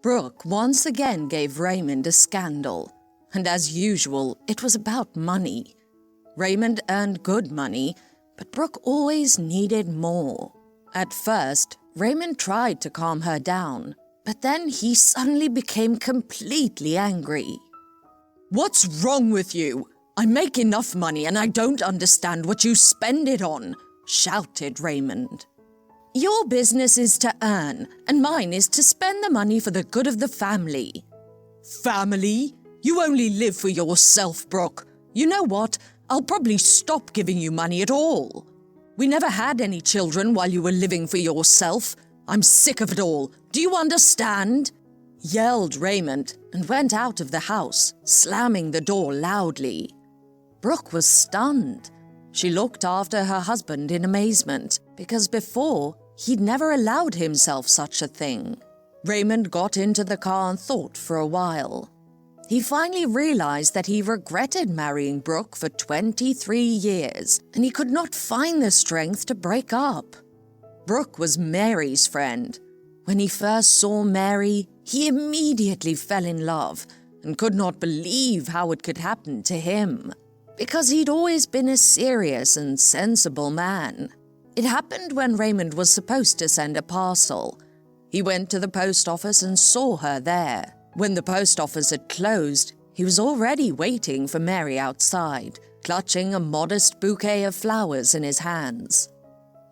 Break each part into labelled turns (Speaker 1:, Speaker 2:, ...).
Speaker 1: Brooke once again gave Raymond a scandal, and as usual, it was about money. Raymond earned good money, but Brooke always needed more. At first, Raymond tried to calm her down, but then he suddenly became completely angry. "What's wrong with you? I make enough money and I don't understand what you spend it on," shouted Raymond. "Your business is to earn, and mine is to spend the money for the good of the family." "Family? You only live for yourself, Brooke. You know what? I'll probably stop giving you money at all. We never had any children while you were living for yourself. I'm sick of it all. Do you understand?" yelled Raymond and went out of the house, slamming the door loudly. Brooke was stunned. She looked after her husband in amazement, because before, he'd never allowed himself such a thing. Raymond got into the car and thought for a while. He finally realized that he regretted marrying Brooke for 23 years, and he could not find the strength to break up. Brooke was Mary's friend. When he first saw Mary, he immediately fell in love and could not believe how it could happen to him, because he'd always been a serious and sensible man. It happened when Raymond was supposed to send a parcel. He went to the post office and saw her there. When the post office had closed, he was already waiting for Mary outside, clutching a modest bouquet of flowers in his hands.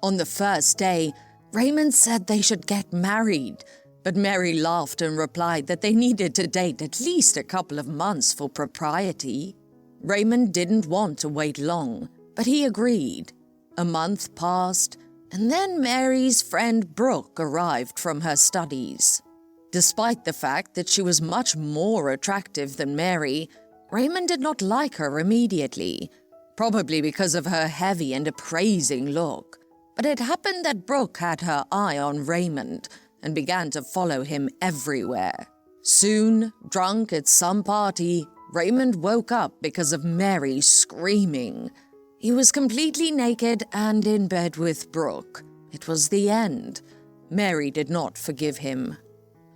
Speaker 1: On the first day, Raymond said they should get married, but Mary laughed and replied that they needed to date at least a couple of months for propriety. Raymond didn't want to wait long, but he agreed. A month passed, and then Mary's friend Brooke arrived from her studies. Despite the fact that she was much more attractive than Mary, Raymond did not like her immediately, probably because of her heavy and appraising look. But it happened that Brooke had her eye on Raymond and began to follow him everywhere. Soon, drunk at some party, Raymond woke up because of Mary screaming. He was completely naked and in bed with Brooke. It was the end. Mary did not forgive him.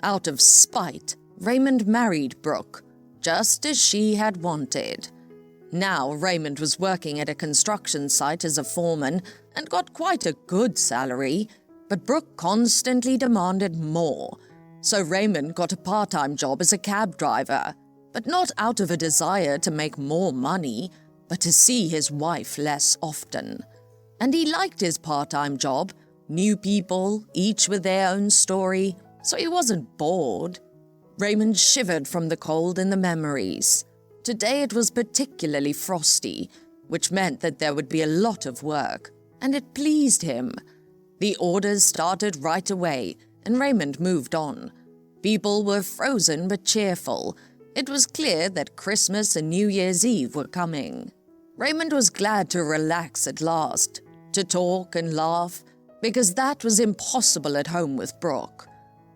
Speaker 1: Out of spite, Raymond married Brooke, just as she had wanted. Now Raymond was working at a construction site as a foreman and got quite a good salary, but Brooke constantly demanded more. So Raymond got a part-time job as a cab driver, but not out of a desire to make more money, but to see his wife less often. And he liked his part-time job, new people, each with their own story, so he wasn't bored. Raymond shivered from the cold and the memories. Today it was particularly frosty, which meant that there would be a lot of work, and it pleased him. The orders started right away, and Raymond moved on. People were frozen but cheerful. It was clear that Christmas and New Year's Eve were coming. Raymond was glad to relax at last, to talk and laugh, because that was impossible at home with Brooke.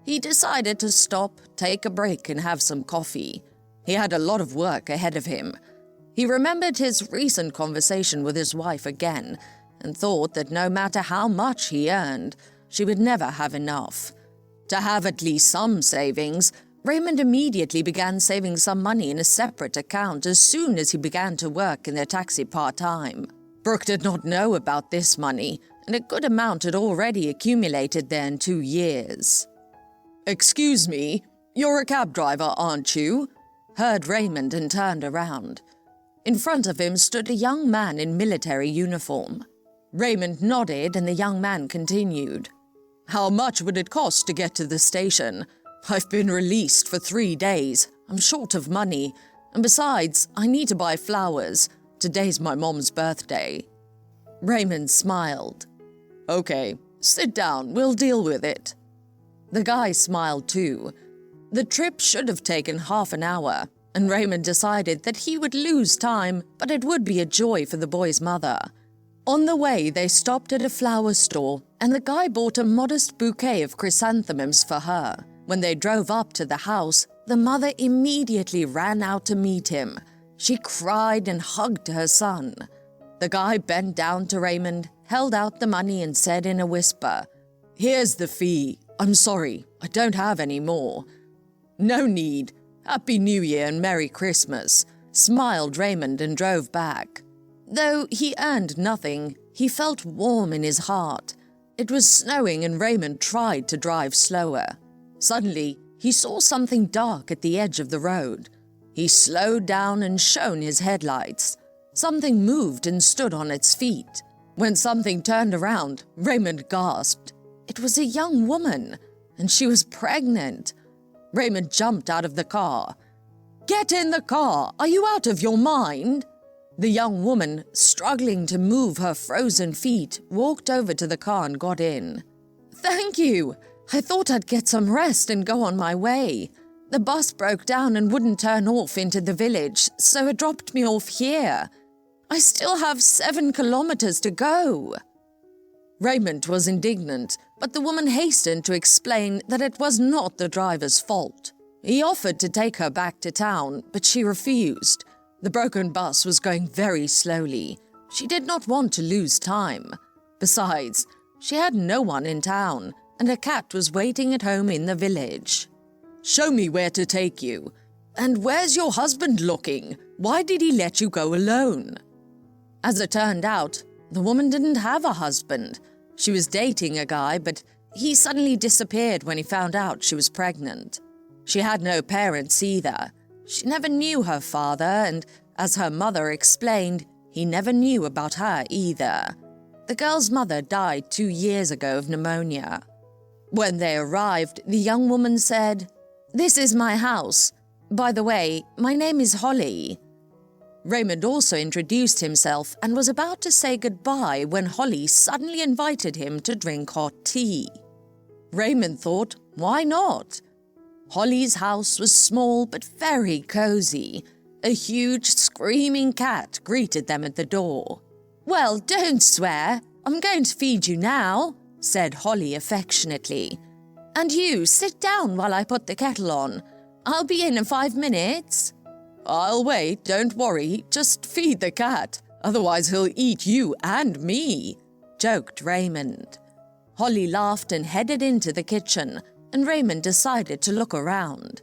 Speaker 1: He decided to stop, take a break, and have some coffee. He had a lot of work ahead of him. He remembered his recent conversation with his wife again, and thought that no matter how much he earned, she would never have enough. To have at least some savings, Raymond immediately began saving some money in a separate account as soon as he began to work in the taxi part-time. Brooke did not know about this money, and a good amount had already accumulated there in 2 years. "Excuse me, you're a cab driver, aren't you?" heard Raymond and turned around. In front of him stood a young man in military uniform. Raymond nodded and the young man continued. "How much would it cost to get to the station? I've been released for 3 days. I'm short of money. And besides, I need to buy flowers. Today's my mom's birthday." Raymond smiled. "Okay, sit down. We'll deal with it." The guy smiled too. The trip should have taken half an hour, and Raymond decided that he would lose time, but it would be a joy for the boy's mother. On the way, they stopped at a flower store, and the guy bought a modest bouquet of chrysanthemums for her. When they drove up to the house, the mother immediately ran out to meet him. She cried and hugged her son. The guy bent down to Raymond, held out the money, and said in a whisper, "Here's the fee. I'm sorry, I don't have any more." "No need. Happy New Year and Merry Christmas," smiled Raymond and drove back. Though he earned nothing, he felt warm in his heart. It was snowing and Raymond tried to drive slower. Suddenly, he saw something dark at the edge of the road. He slowed down and shone his headlights. Something moved and stood on its feet. When something turned around, Raymond gasped. It was a young woman, and she was pregnant. Raymond jumped out of the car. "Get in the car! Are you out of your mind?" The young woman, struggling to move her frozen feet, walked over to the car and got in. "Thank you. I thought I'd get some rest and go on my way. The bus broke down and wouldn't turn off into the village, so it dropped me off here. I still have 7 kilometers to go." Raymond was indignant, but the woman hastened to explain that it was not the driver's fault. He offered to take her back to town, but she refused. The broken bus was going very slowly. She did not want to lose time. Besides, she had no one in town, and her cat was waiting at home in the village. "Show me where to take you. And where's your husband looking? Why did he let you go alone?" As it turned out, the woman didn't have a husband. She was dating a guy, but he suddenly disappeared when he found out she was pregnant. She had no parents either. She never knew her father, and as her mother explained, he never knew about her either. The girl's mother died 2 years ago of pneumonia. When they arrived, the young woman said, "This is my house. By the way, my name is Holly." Raymond also introduced himself and was about to say goodbye when Holly suddenly invited him to drink hot tea. Raymond thought, why not? Holly's house was small but very cozy. A huge screaming cat greeted them at the door. "Well, don't swear. I'm going to feed you now," said Holly affectionately. "And you, sit down while I put the kettle on. I'll be in 5 minutes." "I'll wait, don't worry. Just feed the cat. Otherwise he'll eat you and me," joked Raymond. Holly laughed and headed into the kitchen, and Raymond decided to look around.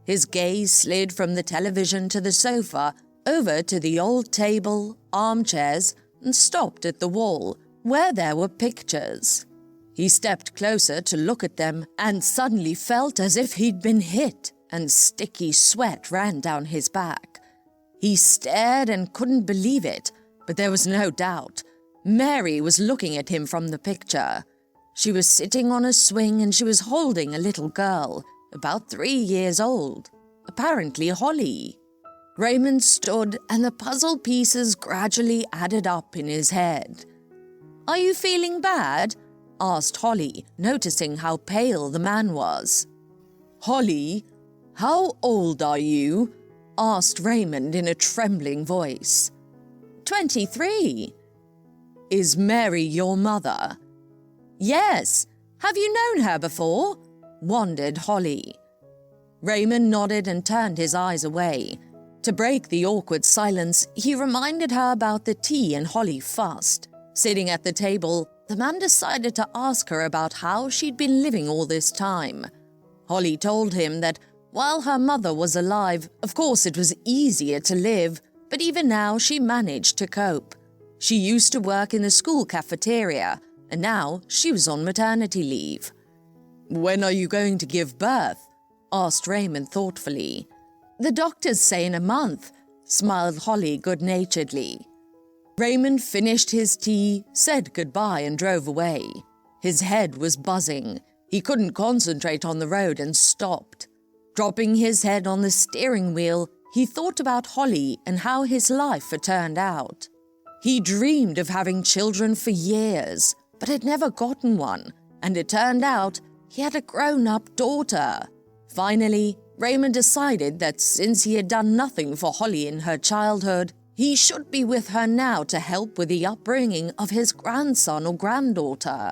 Speaker 1: His gaze slid from the television to the sofa, over to the old table, armchairs, and stopped at the wall, where there were pictures. He stepped closer to look at them and suddenly felt as if he'd been hit, and sticky sweat ran down his back. He stared and couldn't believe it, but there was no doubt. Mary was looking at him from the picture. She was sitting on a swing and she was holding a little girl, about 3 years old, apparently Holly. Raymond stood and the puzzle pieces gradually added up in his head. "Are you feeling bad?" asked Holly, noticing how pale the man was. "Holly, how old are you?" asked Raymond in a trembling voice. 23. "Is Mary your mother?" "Yes. Have you known her before?" wondered Holly. Raymond nodded and turned his eyes away. To break the awkward silence, he reminded her about the tea and Holly fussed. Sitting at the table, the man decided to ask her about how she'd been living all this time. Holly told him that while her mother was alive, of course it was easier to live, but even now she managed to cope. She used to work in the school cafeteria, and now she was on maternity leave. "When are you going to give birth?" asked Raymond thoughtfully. "The doctors say in a month," smiled Holly good-naturedly. Raymond finished his tea, said goodbye and drove away. His head was buzzing. He couldn't concentrate on the road and stopped. Dropping his head on the steering wheel, he thought about Holly and how his life had turned out. He dreamed of having children for years, but had never gotten one, and it turned out he had a grown-up daughter. Finally, Raymond decided that since he had done nothing for Holly in her childhood, he should be with her now to help with the upbringing of his grandson or granddaughter.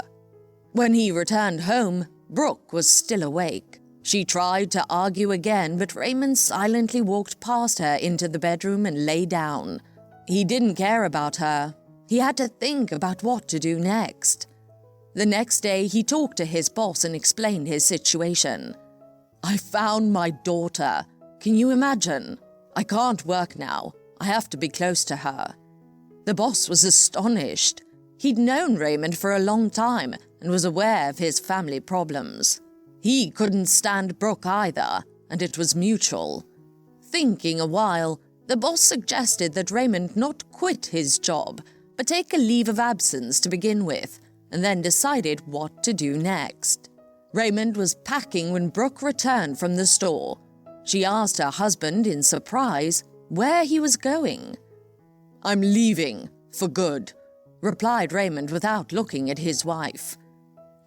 Speaker 1: When he returned home, Brooke was still awake. She tried to argue again, but Raymond silently walked past her into the bedroom and lay down. He didn't care about her. He had to think about what to do next. The next day, he talked to his boss and explained his situation. I found my daughter. Can you imagine? I can't work now. I have to be close to her." The boss was astonished. He'd known Raymond for a long time and was aware of his family problems. He couldn't stand Brooke either, and it was mutual. Thinking a while, the boss suggested that Raymond not quit his job, but take a leave of absence to begin with, and then decided what to do next. Raymond was packing when Brooke returned from the store. She asked her husband in surprise where he was going. "I'm leaving, for good," replied Raymond without looking at his wife.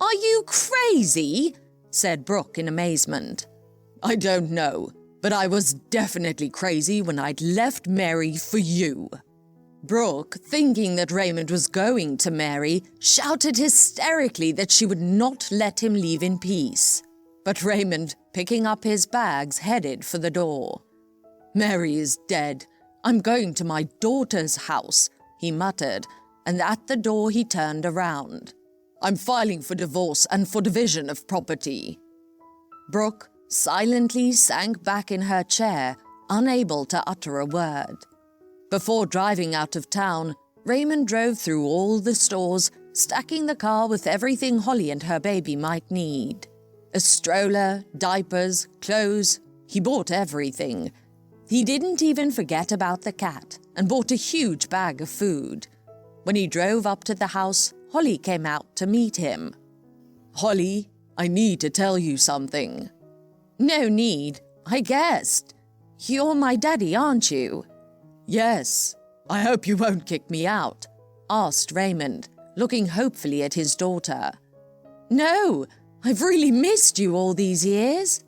Speaker 1: "Are you crazy?" said Brooke in amazement. "I don't know, but I was definitely crazy when I'd left Mary for you." Brooke, thinking that Raymond was going to Mary, shouted hysterically that she would not let him leave in peace. But Raymond, picking up his bags, headed for the door. "Mary is dead. I'm going to my daughter's house," he muttered, and at the door he turned around. "I'm filing for divorce and for division of property." Brooke silently sank back in her chair, unable to utter a word. Before driving out of town, Raymond drove through all the stores, stacking the car with everything Holly and her baby might need. A stroller, diapers, clothes, he bought everything. He didn't even forget about the cat and bought a huge bag of food. When he drove up to the house, Holly came out to meet him. "Holly, I need to tell you something." "No need. I guessed. You're my daddy, aren't you?" "Yes. I hope you won't kick me out," asked Raymond, looking hopefully at his daughter. "No, I've really missed you all these years."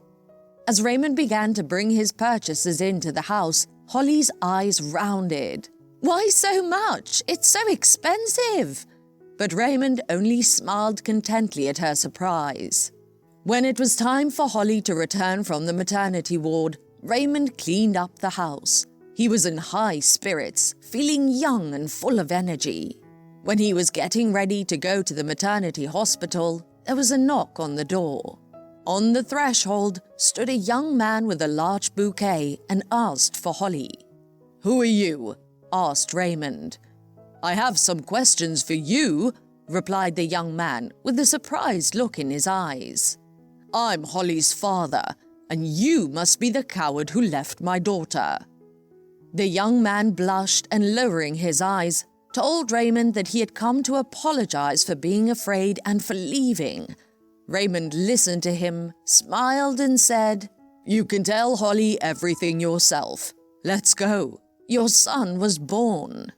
Speaker 1: As Raymond began to bring his purchases into the house, Holly's eyes rounded. "Why so much? It's so expensive." But Raymond only smiled contentedly at her surprise. When it was time for Holly to return from the maternity ward, Raymond cleaned up the house. He was in high spirits, feeling young and full of energy. When he was getting ready to go to the maternity hospital, there was a knock on the door. On the threshold stood a young man with a large bouquet and asked for Holly. "Who are you?" asked Raymond. "I have some questions for you," replied the young man with a surprised look in his eyes. "I'm Holly's father, and you must be the coward who left my daughter." The young man blushed and, lowering his eyes, told Raymond that he had come to apologize for being afraid and for leaving. Raymond listened to him, smiled and said, "You can tell Holly everything yourself. Let's go. Your son was born."